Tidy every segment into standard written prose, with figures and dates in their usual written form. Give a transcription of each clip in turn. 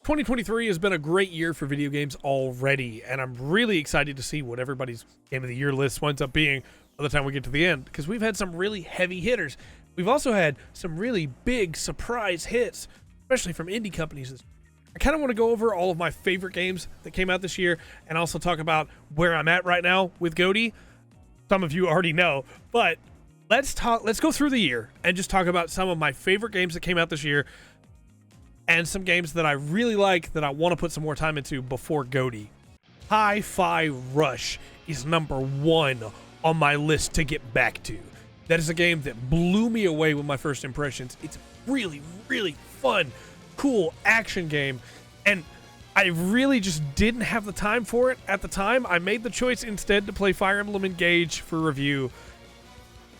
2023 has been a great year for video games already, and I'm really excited to see what everybody's Game of the Year list winds up being by the time we get to the end, because we've had some really heavy hitters. We've also had some really big surprise hits, especially from indie companies. I kind of want to go over all of my favorite games that came out this year and also talk about where I'm at right now with GotY. Some of you already know, but let's go through the year and just talk about some of my favorite games that came out this year and some games that I really like that I want to put some more time into before GotY. Hi-Fi Rush is number 1 on my list to get back to. That is a game that blew me away with my first impressions. It's a really, really fun, cool action game, and I really just didn't have the time for it at the time. I made the choice instead to play Fire Emblem Engage for review,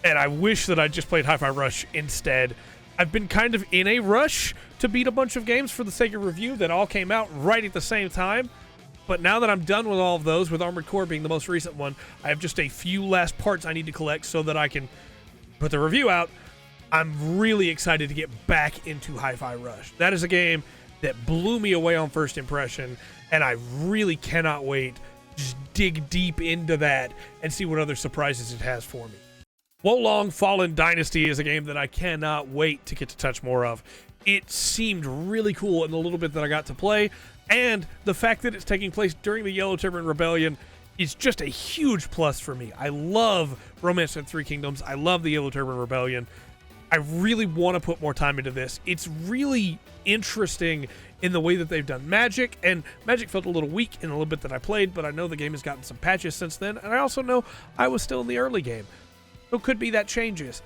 and I wish that I just played Hi-Fi Rush instead. I've been kind of in a rush to beat a bunch of games for the sake of review that all came out right at the same time. But now that I'm done with all of those, with Armored Core being the most recent one, I have just a few last parts I need to collect so that I can put the review out. I'm really excited to get back into Hi-Fi Rush. That is a game that blew me away on first impression, and I really cannot wait to just dig deep into that and see what other surprises it has for me. Wolong Fallen Dynasty is a game that I cannot wait to get to touch more of. It seemed really cool in the little bit that I got to play, and the fact that it's taking place during the Yellow Turban Rebellion is just a huge plus for me. I love Romance of the Three Kingdoms. I love the Yellow Turban Rebellion. I really want to put more time into this. It's really interesting in the way that they've done magic, and magic felt a little weak in a little bit that I played, but I know the game has gotten some patches since then, and I also know I was still in the early game. So it could be that changes.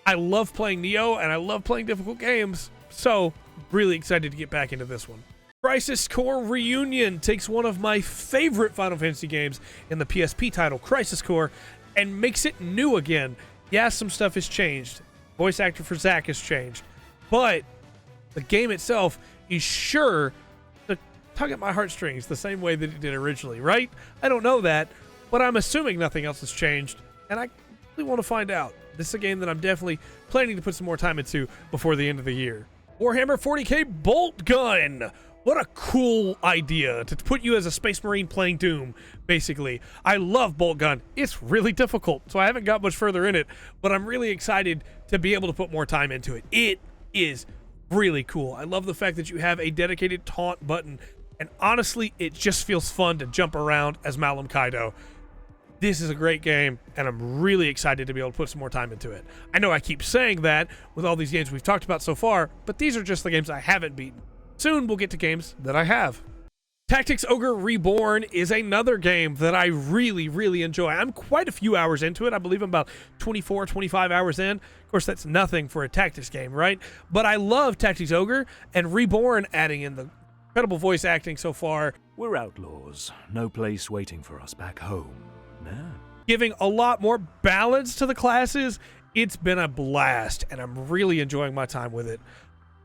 I love playing Neo, and I love playing difficult games, so really excited to get back into this one. Crisis Core Reunion takes one of my favorite Final Fantasy games in the PSP title, Crisis Core, and makes it new again. Yeah, some stuff has changed. Voice actor for Zack has changed, but the game itself is sure to tug at my heartstrings the same way that it did originally, right? I don't know that, but I'm assuming nothing else has changed, and I really want to find out. This is a game that I'm definitely planning to put some more time into before the end of the year. Warhammer 40k Bolt Gun! What a cool idea to put you as a Space Marine playing Doom, basically. I love Bolt Gun. It's really difficult, so I haven't got much further in it, but I'm really excited to be able to put more time into it. It is really cool. I love the fact that you have a dedicated taunt button, and honestly, it just feels fun to jump around as Malum Kaido. This is a great game, and I'm really excited to be able to put some more time into it. I know I keep saying that with all these games we've talked about so far, but these are just the games I haven't beaten. Soon we'll get to games that I have. Tactics Ogre Reborn is another game that I really, really enjoy. I'm quite a few hours into it. I believe I'm about 24, 25 hours in. Of course, that's nothing for a tactics game, right? But I love Tactics Ogre, and Reborn adding in the incredible voice acting so far. We're outlaws. No place waiting for us back home. No. Giving a lot more balance to the classes. It's been a blast, and I'm really enjoying my time with it.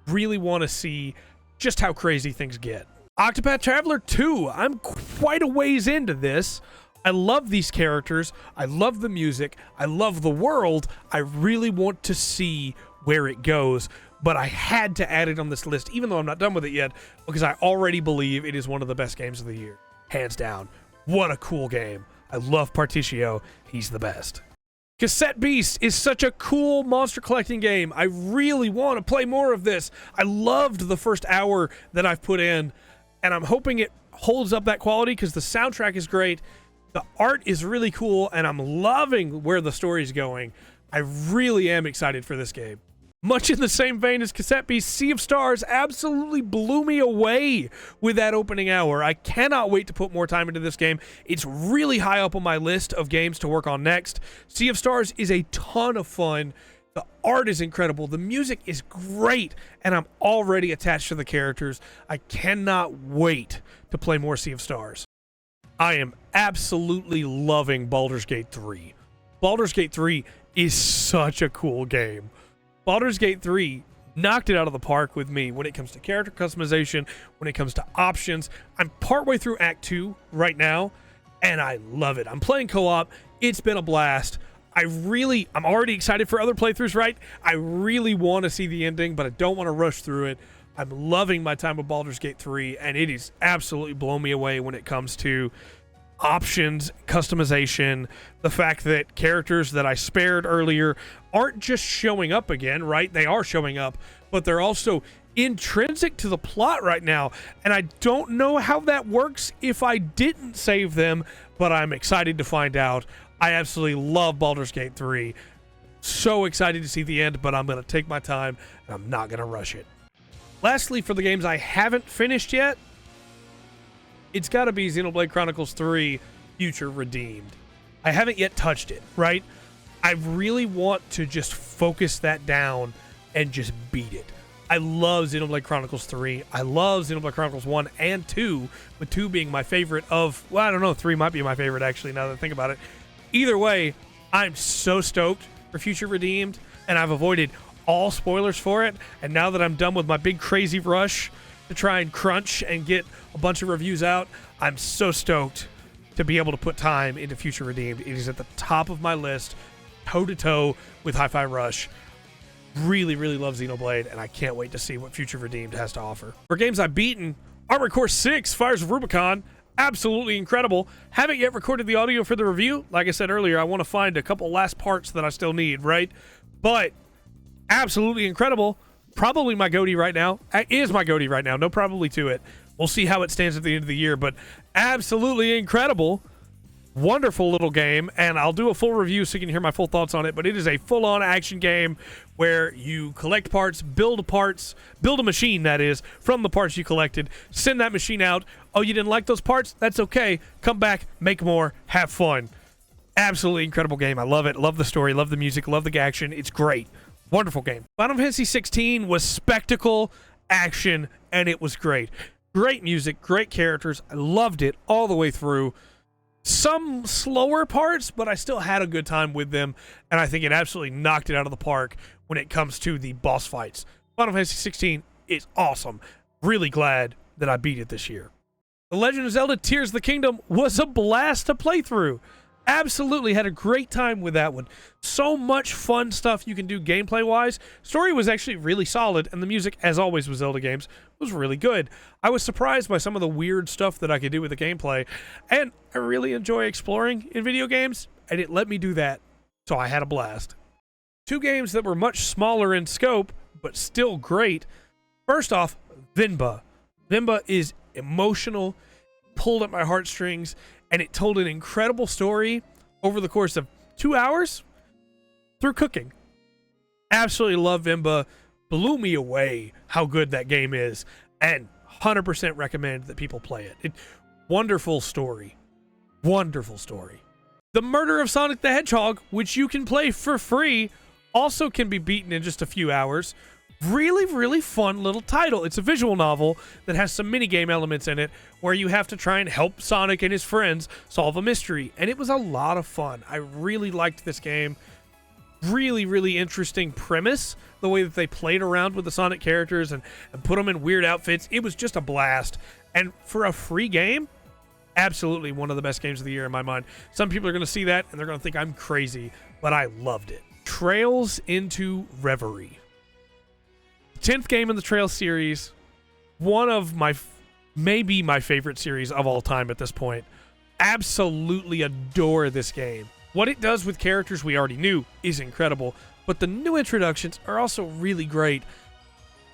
Really want to see just how crazy things get. Octopath Traveler 2. I'm quite a ways into this. I love these characters. I love the music. I love the world. I really want to see where it goes, but I had to add it on this list, even though I'm not done with it yet, because I already believe it is one of the best games of the year. Hands down. What a cool game. I love Particio. He's the best. Cassette Beast is such a cool monster collecting game. I really want to play more of this. I loved the first hour that I've put in, and I'm hoping it holds up that quality because the soundtrack is great. The art is really cool, and I'm loving where the story's going. I really am excited for this game. Much in the same vein as Cassette Beast, Sea of Stars absolutely blew me away with that opening hour. I cannot wait to put more time into this game. It's really high up on my list of games to work on next. Sea of Stars is a ton of fun. The art is incredible. The music is great, and I'm already attached to the characters. I cannot wait to play more Sea of Stars. I am absolutely loving Baldur's Gate 3. Baldur's Gate 3 is such a cool game. Baldur's Gate 3 knocked it out of the park with me when it comes to character customization, when it comes to options. I'm partway through Act 2 right now, and I love it. I'm playing co-op. It's been a blast. I'm already excited for other playthroughs, right? I really want to see the ending, but I don't want to rush through it. I'm loving my time with Baldur's Gate 3, and it is absolutely blown me away when it comes to options, customization, the fact that characters that I spared earlier aren't just showing up again, right? They are showing up, but they're also intrinsic to the plot right now, and I don't know how that works if I didn't save them, but I'm excited to find out. I absolutely love Baldur's Gate 3. So excited to see the end, but I'm going to take my time, and I'm not going to rush it. Lastly, for the games I haven't finished yet, it's got to be Xenoblade Chronicles 3 Future Redeemed. I haven't yet touched it, right? I really want to just focus that down and just beat it. I love Xenoblade Chronicles 3. I love Xenoblade Chronicles 1 and 2, with 2 being my favorite of, well, I don't know, 3 might be my favorite, actually, now that I think about it. Either way, I'm so stoked for Future Redeemed, and I've avoided all spoilers for it, and now that I'm done with my big crazy rush to try and crunch and get a bunch of reviews out, I'm so stoked to be able to put time into Future Redeemed. It is at the top of my list, toe-to-toe with Hi-Fi Rush. Really, really love Xenoblade, and I can't wait to see what Future Redeemed has to offer. For games I've beaten, Armored Core 6, Fires of Rubicon, absolutely incredible. Haven't yet recorded the audio for the review. Like I said earlier, I want to find a couple last parts that I still need, right? But absolutely incredible. Probably my GOTY right now. Is my GOTY right now. No probably to it. We'll see how it stands at the end of the year, but absolutely incredible. Wonderful little game, and I'll do a full review so you can hear my full thoughts on it, but it is a full-on action game where you collect parts, build a machine, that is, from the parts you collected, send that machine out. Oh, you didn't like those parts? That's okay. Come back, make more, have fun. Absolutely incredible game. I love it. Love the story, love the music, love the action. It's great. Wonderful game. Final Fantasy 16 was spectacle, action, and it was great. Great music, great characters. I loved it all the way through. Some slower parts, but I still had a good time with them, and I think it absolutely knocked it out of the park when it comes to the boss fights. Final Fantasy 16 is awesome. Really glad that I beat it this year. The Legend of Zelda Tears of the Kingdom was a blast to play through. Absolutely had a great time with that one. So much fun stuff you can do gameplay-wise. Story was actually really solid, and the music, as always with Zelda games, was really good. I was surprised by some of the weird stuff that I could do with the gameplay, and I really enjoy exploring in video games, and it let me do that, so I had a blast. 2 games that were much smaller in scope, but still great. First off, Vinba. Vinba is emotional, pulled at my heartstrings, and it told an incredible story over the course of 2 hours through cooking. Absolutely love Vinba. Blew me away how good that game is, and 100% recommend that people play it. Wonderful story. Wonderful story. The Murder of Sonic the Hedgehog, which you can play for free, also can be beaten in just a few hours. Really, really fun little title. It's a visual novel that has some minigame elements in it where you have to try and help Sonic and his friends solve a mystery. And it was a lot of fun. I really liked this game. Really, really interesting premise. The way that they played around with the Sonic characters and put them in weird outfits. It was just a blast. And for a free game, absolutely one of the best games of the year in my mind. Some people are going to see that and they're going to think I'm crazy, but I loved it. Trails into Reverie. 10th game in the Trails series, one of maybe my favorite series of all time at this point. Absolutely adore this game. What it does with characters we already knew is incredible, but the new introductions are also really great.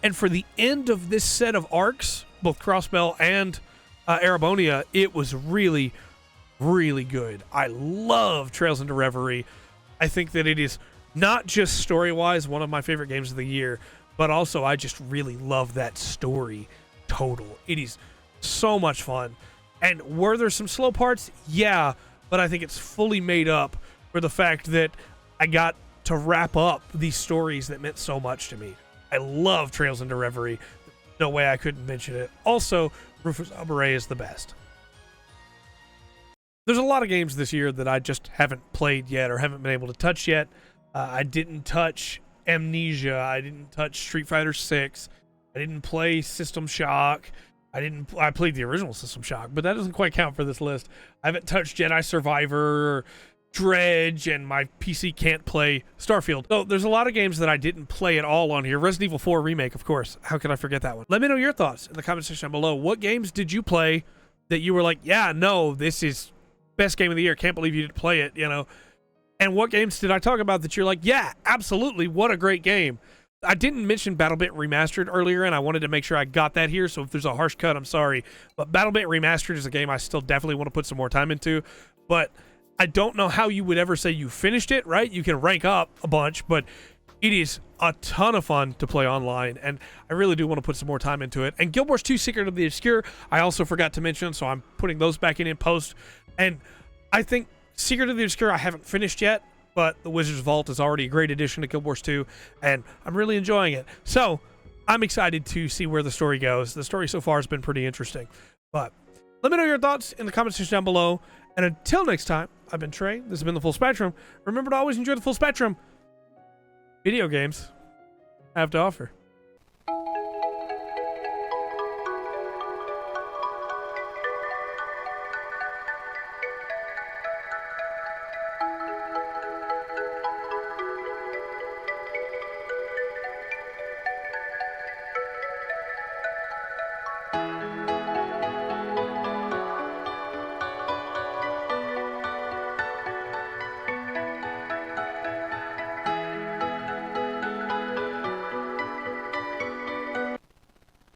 And for the end of this set of arcs, both Crossbell and Erebonia, it was really, really good. I love Trails into Reverie. I think that it is not just story-wise one of my favorite games of the year, but also I just really love that story total. It is so much fun. And were there some slow parts? Yeah, but I think it's fully made up for the fact that I got to wrap up these stories that meant so much to me. I love Trails into Reverie. No way I couldn't mention it. Also, Rufus Abare is the best. There's a lot of games this year that I just haven't played yet or haven't been able to touch yet. I didn't touch Amnesia. I didn't touch Street Fighter 6. I didn't play System Shock. I played the original System Shock, but that doesn't quite count for this list. I haven't touched Jedi Survivor or Dredge and my PC can't play Starfield. So there's a lot of games that I didn't play at all on here. Resident Evil 4 Remake, of course. How could I forget that one? Let me know your thoughts in the comment section down below. What games did you play that you were like, yeah, no, this is best game of the year. Can't believe you didn't play it, you know? And what games did I talk about that you're like, yeah, absolutely, what a great game. I didn't mention BattleBit Remastered earlier, and I wanted to make sure I got that here, so if there's a harsh cut, I'm sorry. But BattleBit Remastered is a game I still definitely want to put some more time into. But I don't know how you would ever say you finished it, right? You can rank up a bunch, but it is a ton of fun to play online, and I really do want to put some more time into it. And Guild Wars 2 Secret of the Obscure, I also forgot to mention, so I'm putting those back in post. And I think Secret of the Obscure I haven't finished yet, but the Wizard's Vault is already a great addition to Guild Wars 2, and I'm really enjoying it. So I'm excited to see where the story goes. The story so far has been pretty interesting. But let me know your thoughts in the comment section down below. And until next time, I've been Trey. This has been The Full Spectrum. Remember to always enjoy the full spectrum video games have to offer.